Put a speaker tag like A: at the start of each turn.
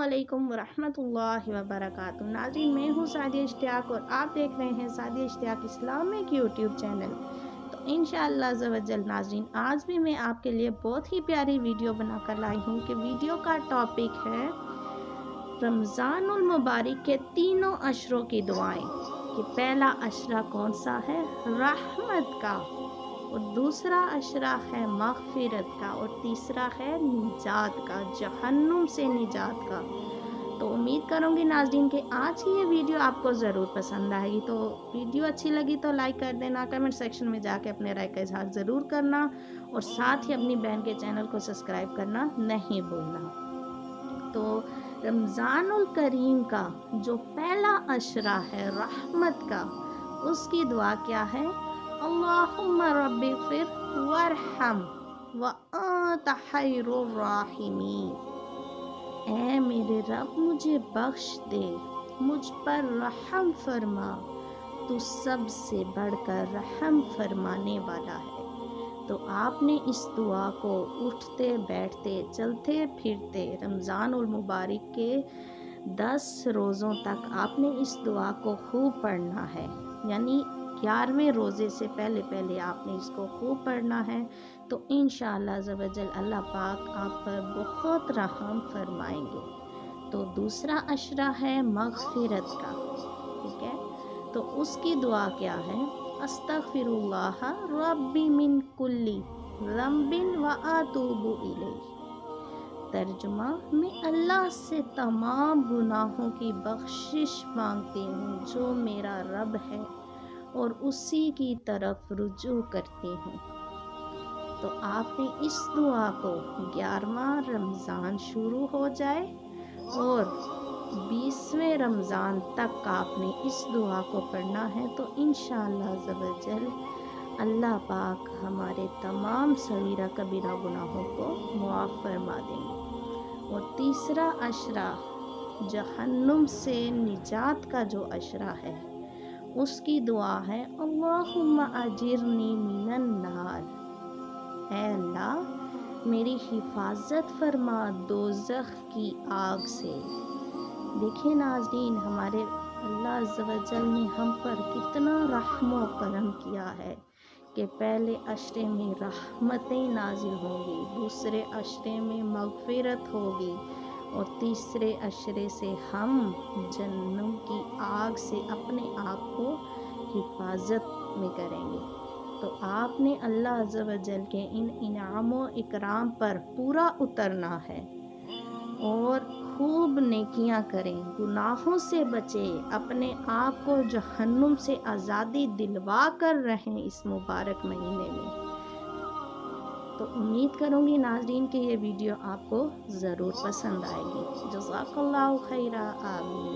A: अस्सलामुअलैकुम वरहमतुल्लाहि वबरकातुहू। नाज़रीन, मैं हूँ सादिया इश्तियाक और आप देख रहे हैं Sadia Ishtiaq Islamic YouTube channel. तो इंशाअल्लाह अज़्ज़ा वजल नाज़रीन, आज भी मैं आपके लिए बहुत ही प्यारी वीडियो बनाकर लाई हूँ कि वीडियो का टॉपिक है रमज़ानुल मुबारक के तीनों अशरों की दुआएं। कि पहला अशरा कौन सा है? रहमत का, और दूसरा अशरा है मग़फ़िरत का, और तीसरा है निजात का, जहन्नुम से निजात का। तो उम्मीद करूँगी नाज़रीन कि आज की ये वीडियो आपको ज़रूर पसंद आएगी। तो वीडियो अच्छी लगी तो लाइक कर देना, कमेंट सेक्शन में जाके अपने राय का इज़हार ज़रूर करना, और साथ ही अपनी बहन के चैनल को सब्सक्राइब करना नहीं भूलना। तो रमज़ानुल करीम का जो पहला अशरा है रहमत का, उसकी दुआ क्या है? अल्लाहुम्मा रब्बिग़फिर वरहम व अंत खैरुर राहिमीन। ऐ मेरे रब, मुझे बख्श दे, मुझ पर रहम फरमा, तू सबसे बढ़कर रहम फरमाने वाला है। तो आपने इस दुआ को उठते बैठते चलते फिरते रमज़ानुल मुबारक के 10 रोज़ों तक आपने इस दुआ को खूब पढ़ना है। यानी 11वें रोज़े से पहले पहले आपने इसको खूब पढ़ना है। तो इंशाअल्लाह ज़वजल अल्लाह पाक आप पर बहुत रहम फरमाएंगे। तो दूसरा अशरा है मग़फ़िरत का, ठीक है। तो उसकी दुआ क्या है? अस्तग़फिरुल्लाह रब्बी मिन कुल्ली ज़ंबिन व अतूबु इलैह। तर्जुमा, मैं अल्लाह से तमाम गुनाहों की बख्शिश मांगती हूँ जो मेरा रब है, और उसी की तरफ रुजू करती हूँ। तो आपने इस दुआ को 11वां रमज़ान शुरू हो जाए और 20वें रमज़ान तक आपने इस दुआ को पढ़ना है। तो इंशाअल्लाह ज़वजल अल्लाह पाक हमारे तमाम सगीरा कबीरा गुनाहों को मुआफ़ फरमा देंगे। और तीसरा अशरा जहन्नुम से निजात का जो अशरा है, उसकी दुआ है अल्लाहुम्मा अजिरनी मिनन नार। ऐ अल्लाह, मेरी हिफाजत फरमा दोज़ख की आग से। देखिए नाज़रीन, हमारे अल्लाह अज़्ज़ा वजल ने हम पर कितना रहम व करम किया है कि पहले अशरे में रहमतें नाजिल होंगी, दूसरे अशरे में मग़फ़िरत होगी, और तीसरे अशरे से हम जन्नम की आग से अपने आप को हिफाजत में करेंगे। तो आपने अल्लाह अज़्ज़ा वजल के इन इनामों इकराम पर पूरा उतरना है और खूब नेकियां करें, गुनाहों से बचें, अपने आप को जहन्नुम से आज़ादी दिलवा कर रहें इस मुबारक महीने में। तो उम्मीद करूँगी नाज़रीन कि ये वीडियो आपको ज़रूर पसंद आएगी। जज़ाकल्लाहु खैरा, आमीन।